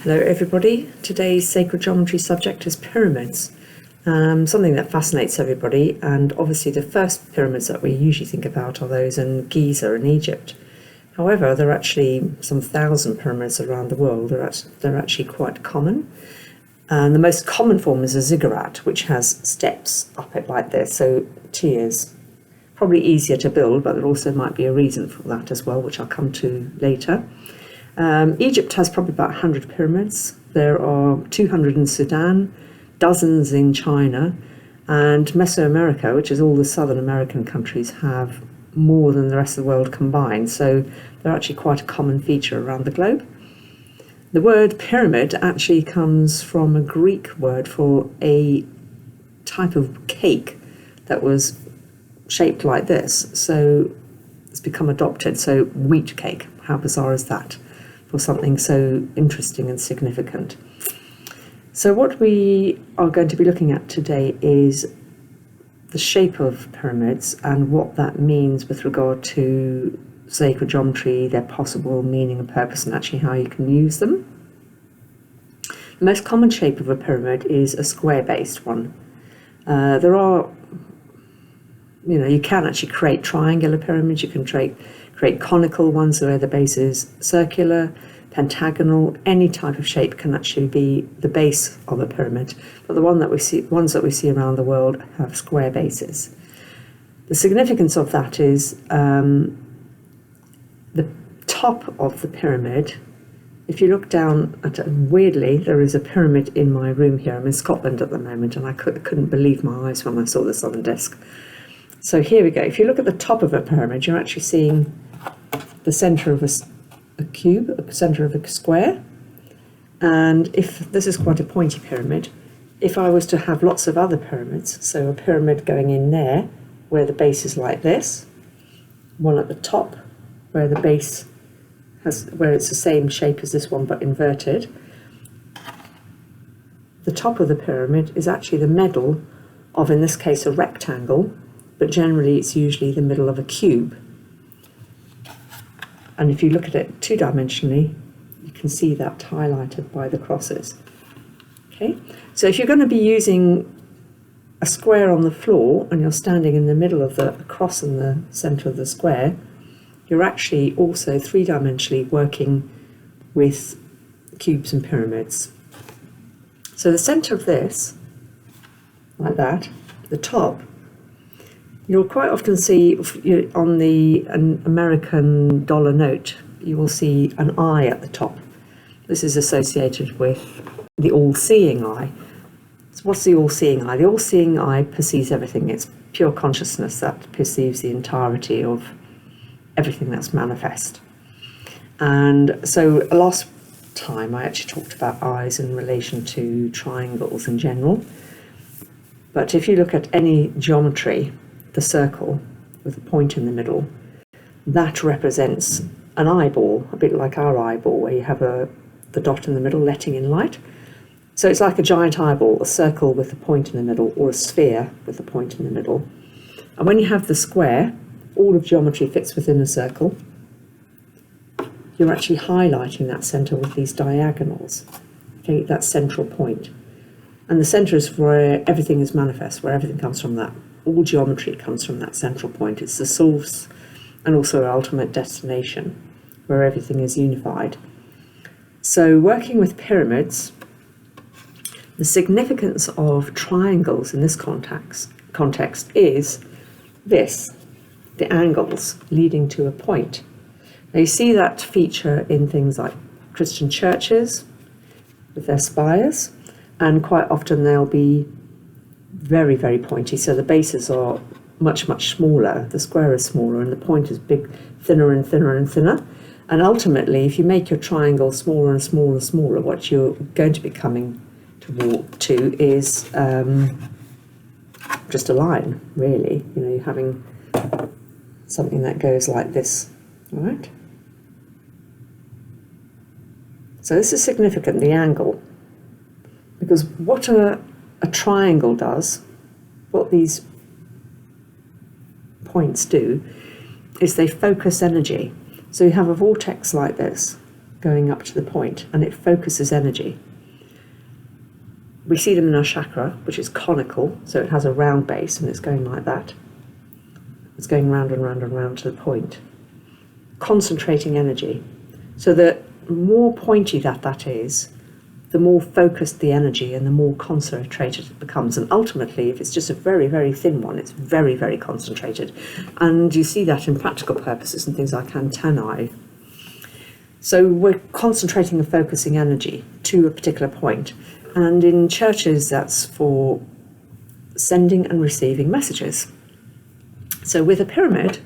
Hello everybody, today's sacred geometry subject is pyramids, something that fascinates everybody, and obviously the first pyramids that we usually think about are those in Giza in Egypt. However, there are actually some 1,000 pyramids around the world. They're actually quite common. And the most common form is a ziggurat, which has steps up it like this, so tiers. Probably easier to build, but there also might be a reason for that as well, which I'll come to later. Egypt has probably about 100 pyramids. There are 200 in Sudan, dozens in China, and Mesoamerica, which is all the Southern American countries, have more than the rest of the world combined. So they're actually quite a common feature around the globe. The word pyramid actually comes from a Greek word for a type of cake that was shaped like this. So it's become adopted. So wheat cake, how bizarre is that? For something so interesting and significant. So what we are going to be looking at today is the shape of pyramids and what that means with regard to sacred geometry, their possible meaning and purpose, and actually how you can use them. The most common shape of a pyramid is a square-based one. There are, you can actually create triangular pyramids, you can create conical ones where the base is circular, pentagonal, any type of shape can actually be the base of a pyramid. But the ones that we see around the world have square bases. The significance of that is the top of the pyramid. If you look down at it, weirdly, there is a pyramid in my room here. I'm in Scotland at the moment, and I couldn't believe my eyes when I saw this on the desk. So here we go. If you look at the top of a pyramid, you're actually seeing the centre of a cube, a centre of a square. And if this is quite a pointy pyramid, if I was to have lots of other pyramids, so a pyramid going in there, where the base is like this, one at the top, where the base where it's the same shape as this one but inverted, the top of the pyramid is actually the middle of, in this case, a rectangle, but generally it's usually the middle of a cube. And if you look at it two-dimensionally, you can see that highlighted by the crosses. Okay, so if you're going to be using a square on the floor and you're standing in the middle of the cross in the centre of the square, you're actually also three-dimensionally working with cubes and pyramids. So the centre of this, like that, the top, you'll quite often see on an American dollar note, you will see an eye at the top. This is associated with the all-seeing eye. So what's the all-seeing eye? The all-seeing eye perceives everything. It's pure consciousness that perceives the entirety of everything that's manifest. And so last time I actually talked about eyes in relation to triangles in general. But if you look at any geometry, the circle with a point in the middle, that represents an eyeball, a bit like our eyeball, where you have the dot in the middle letting in light. So it's like a giant eyeball, a circle with a point in the middle, or a sphere with a point in the middle. And when you have the square, all of geometry fits within a circle. You're actually highlighting that centre with these diagonals, okay, that central point. And the centre is where everything is manifest, where everything comes from that. All geometry comes from that central point. It's the source and also our ultimate destination, where everything is unified. So working with pyramids, the significance of triangles in this context is this, the angles leading to a point. Now you see that feature in things like Christian churches with their spires, and quite often they'll be very, very pointy. So the bases are much, much smaller. The square is smaller and the point is big, thinner and thinner and thinner. And ultimately, if you make your triangle smaller and smaller and smaller, what you're going to be coming to is just a line, really. You're having something that goes like this, all right? So this is significant, the angle, because what a triangle does, what these points do, is they focus energy. So you have a vortex like this going up to the point, and it focuses energy. We see them in our chakra, which is conical, so it has a round base and it's going like that. It's going round and round and round to the point, concentrating energy. So the more pointy that is, the more focused the energy and the more concentrated it becomes. And ultimately, if it's just a very, very thin one, it's very, very concentrated. And you see that in practical purposes and things like antennae. So we're concentrating and focusing energy to a particular point. And in churches, that's for sending and receiving messages. So with a pyramid,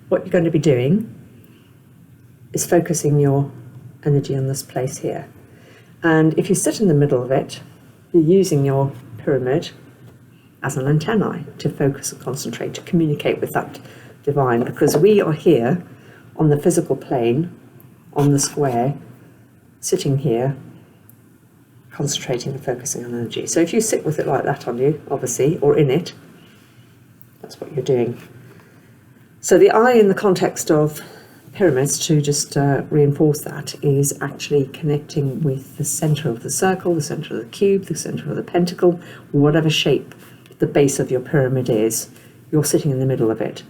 what you're going to be doing is focusing your energy on this place here. And if you sit in the middle of it, you're using your pyramid as an antennae to focus and concentrate, to communicate with that divine, because we are here on the physical plane, on the square, sitting here, concentrating and focusing on energy. So if you sit with it like that on you, obviously, or in it, that's what you're doing. So the eye in the context of pyramids, to just reinforce that, is actually connecting with the centre of the circle, the centre of the cube, the centre of the pentacle, whatever shape the base of your pyramid is. You're sitting in the middle of it,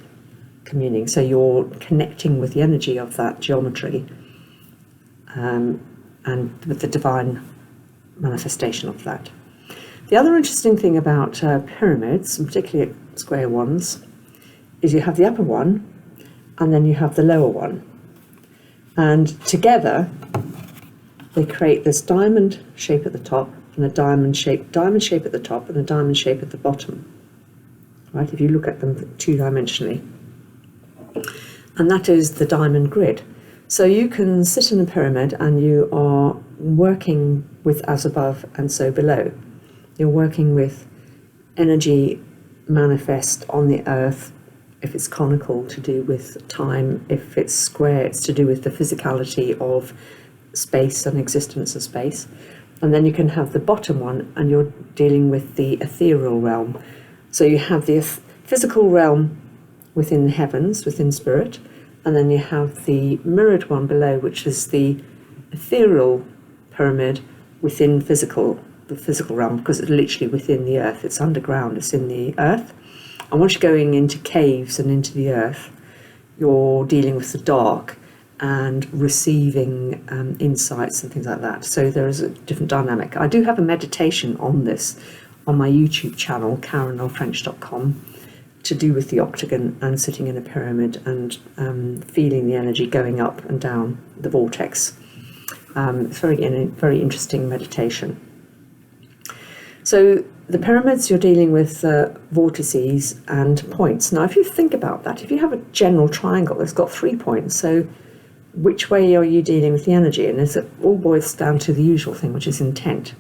communing. So you're connecting with the energy of that geometry and with the divine manifestation of that. The other interesting thing about pyramids, and particularly square ones, is you have the upper one and then you have the lower one, and together they create this diamond shape at the top and a diamond shape at the top and a diamond shape at the bottom, right, if you look at them two-dimensionally. And that is the diamond grid. So you can sit in a pyramid and you are working with as above and so below. You're working with energy manifest on the earth. If it's conical, to do with time. If it's square, it's to do with the physicality of space and existence of space. And then you can have the bottom one, and you're dealing with the ethereal realm. So you have the physical realm within the heavens, within spirit, and then you have the mirrored one below, which is the ethereal pyramid within the physical realm, because it's literally within the earth. It's underground, it's in the earth. And once you're going into caves and into the earth, you're dealing with the dark and receiving insights and things like that. So there is a different dynamic. I do have a meditation on this on my YouTube channel, KarenLFrench.com, to do with the octagon and sitting in a pyramid and feeling the energy going up and down the vortex. It's very interesting meditation. So the pyramids, you're dealing with vortices and points. Now, if you think about that, if you have a general triangle that's got 3 points, so which way are you dealing with the energy? And it all boils down to the usual thing, which is intent,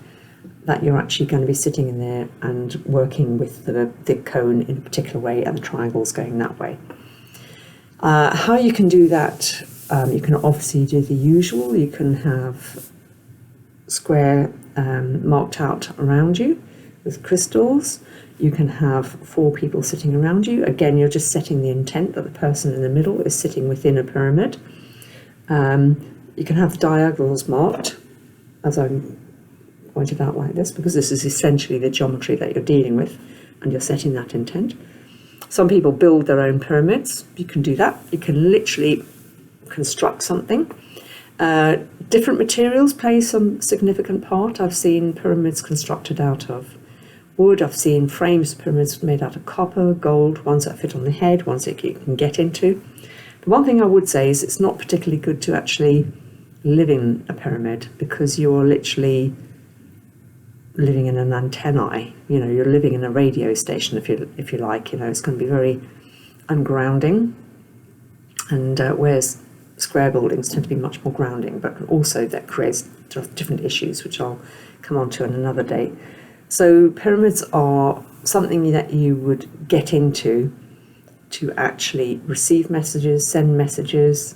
that you're actually going to be sitting in there and working with the cone in a particular way and the triangles going that way. How you can do that, you can obviously do the usual. You can have square marked out around you with crystals. You can have 4 people sitting around you. Again, you're just setting the intent that the person in the middle is sitting within a pyramid. You can have the diagonals marked, as I pointed out like this, because this is essentially the geometry that you're dealing with, and you're setting that intent. Some people build their own pyramids. You can do that. You can literally construct something. Different materials play some significant part. I've seen pyramids constructed out of wood. I've seen frames of pyramids made out of copper, gold, ones that fit on the head, ones that you can get into. The one thing I would say is it's not particularly good to actually live in a pyramid, because you're literally living in an antennae. You know, you're living in a radio station, if you like. You know, it's going to be very ungrounding, and whereas square buildings tend to be much more grounding, but also that creates different issues, which I'll come on to in another day. So pyramids are something that you would get into to actually receive messages, send messages.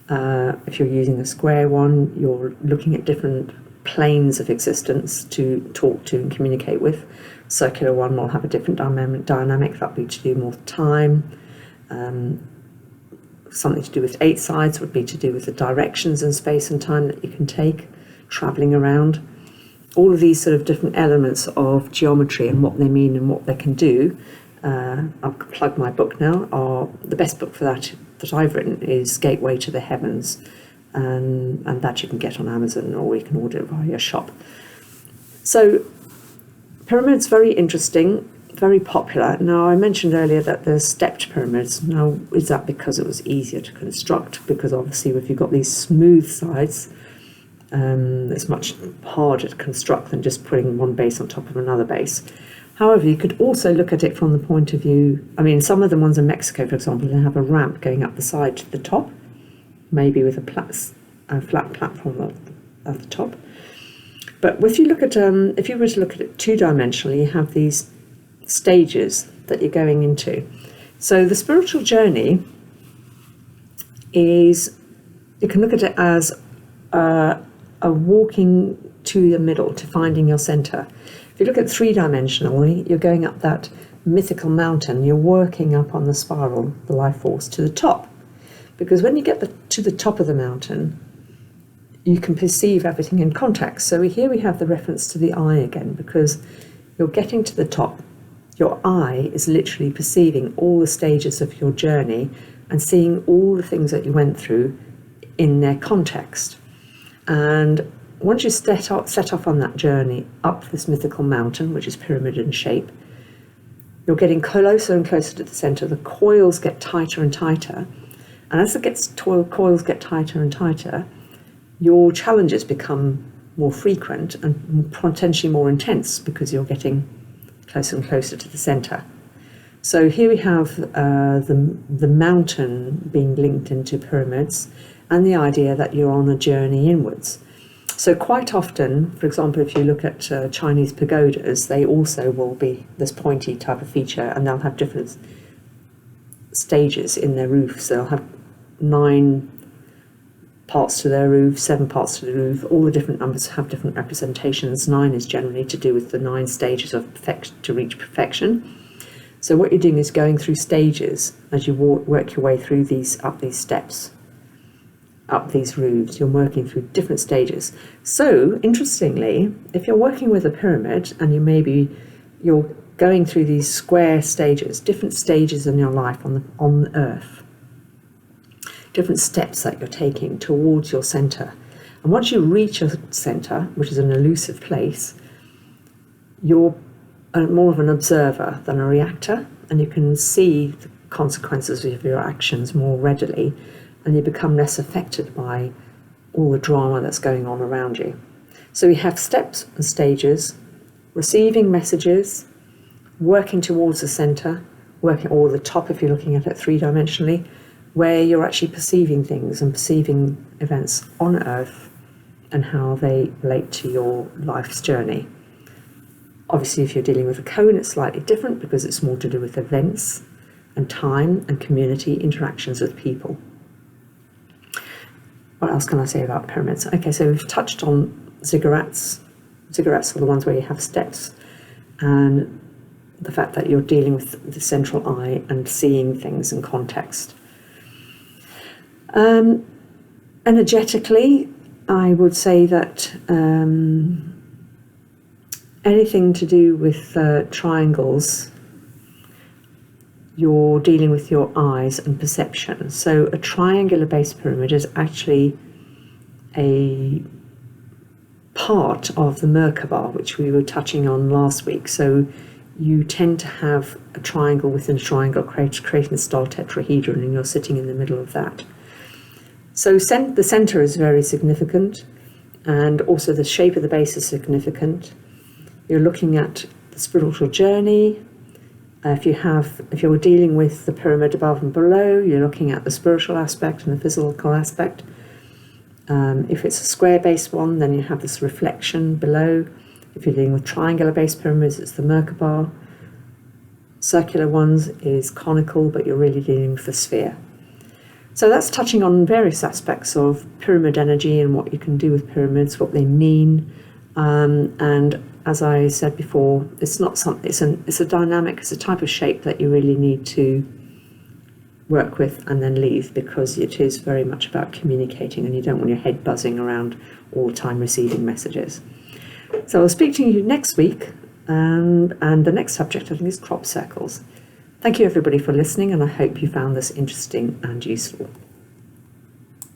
If you're using a square one, you're looking at different planes of existence to talk to and communicate with. Circular one will have a different dynamic. That'll be to do more with time. something to do with 8 sides would be to do with the directions in space and time that you can take, travelling around. All of these sort of different elements of geometry and what they mean and what they can do. I'll plug my book now. The best book for that I've written is Gateway to the Heavens, and that you can get on Amazon, or you can order it via your shop. So pyramids, very interesting, very popular. Now, I mentioned earlier that there's stepped pyramids. Now, is that because it was easier to construct? Because obviously if you've got these smooth sides, it's much harder to construct than just putting one base on top of another base. However, you could also look at it from the point of view, I mean, some of the ones in Mexico, for example, they have a ramp going up the side to the top, maybe with a flat platform at the top. But if you look at, if you were to look at it two-dimensionally, you have these stages that you're going into. So the spiritual journey is, you can look at it as a walking to the middle, to finding your center. If you look at three-dimensionally, you're going up that mythical mountain, you're working up on the spiral, the life force, to the top. Because when you get to the top of the mountain, you can perceive everything in context. So here we have the reference to the eye again, because you're getting to the top. Your eye is literally perceiving all the stages of your journey and seeing all the things that you went through in their context. And once you set off on that journey up this mythical mountain, which is pyramid in shape, you're getting closer and closer to the center. The coils get tighter and tighter. And as the coils get tighter and tighter, your challenges become more frequent and potentially more intense, because you're getting closer and closer to the center. So here we have the mountain being linked into pyramids, and the idea that you're on a journey inwards. So quite often, for example, if you look at Chinese pagodas, they also will be this pointy type of feature, and they'll have different stages in their roofs. They'll have 9 parts to their roof, 7 parts to the roof. All the different numbers have different representations. 9 is generally to do with the 9 stages of to reach perfection. So what you're doing is going through stages as you work your way through up these steps, up these roofs. You're working through different stages. So interestingly, if you're working with a pyramid and you're going through these square stages, different stages in your life on Earth, different steps that you're taking towards your center. And once you reach your center, which is an elusive place, you're more of an observer than a reactor, and you can see the consequences of your actions more readily, and you become less affected by all the drama that's going on around you. So we have steps and stages, receiving messages, working towards the center, or the top if you're looking at it three-dimensionally, where you're actually perceiving things and perceiving events on Earth and how they relate to your life's journey. Obviously, if you're dealing with a cone, it's slightly different, because it's more to do with events and time and community interactions with people. What else can I say about pyramids? Okay, so we've touched on ziggurats. Ziggurats are the ones where you have steps, and the fact that you're dealing with the central eye and seeing things in context. Energetically, I would say that anything to do with triangles, you're dealing with your eyes and perception. So a triangular base pyramid is actually a part of the Merkaba, which we were touching on last week. So you tend to have a triangle within a triangle, creating a star tetrahedron, and you're sitting in the middle of that. So the center is very significant, and also the shape of the base is significant. You're looking at the spiritual journey. If you're dealing with the pyramid above and below, you're looking at the spiritual aspect and the physical aspect. If it's a square-based one, then you have this reflection below. If you're dealing with triangular-based pyramids, it's the Merkaba. Circular ones is conical, but you're really dealing with the sphere. So that's touching on various aspects of pyramid energy and what you can do with pyramids, what they mean. And as I said before, it's not something. It's a dynamic. It's a type of shape that you really need to work with and then leave, because it is very much about communicating and you don't want your head buzzing around all the time receiving messages. So I'll speak to you next week, and the next subject I think is crop circles. Thank you everybody for listening, and I hope you found this interesting and useful.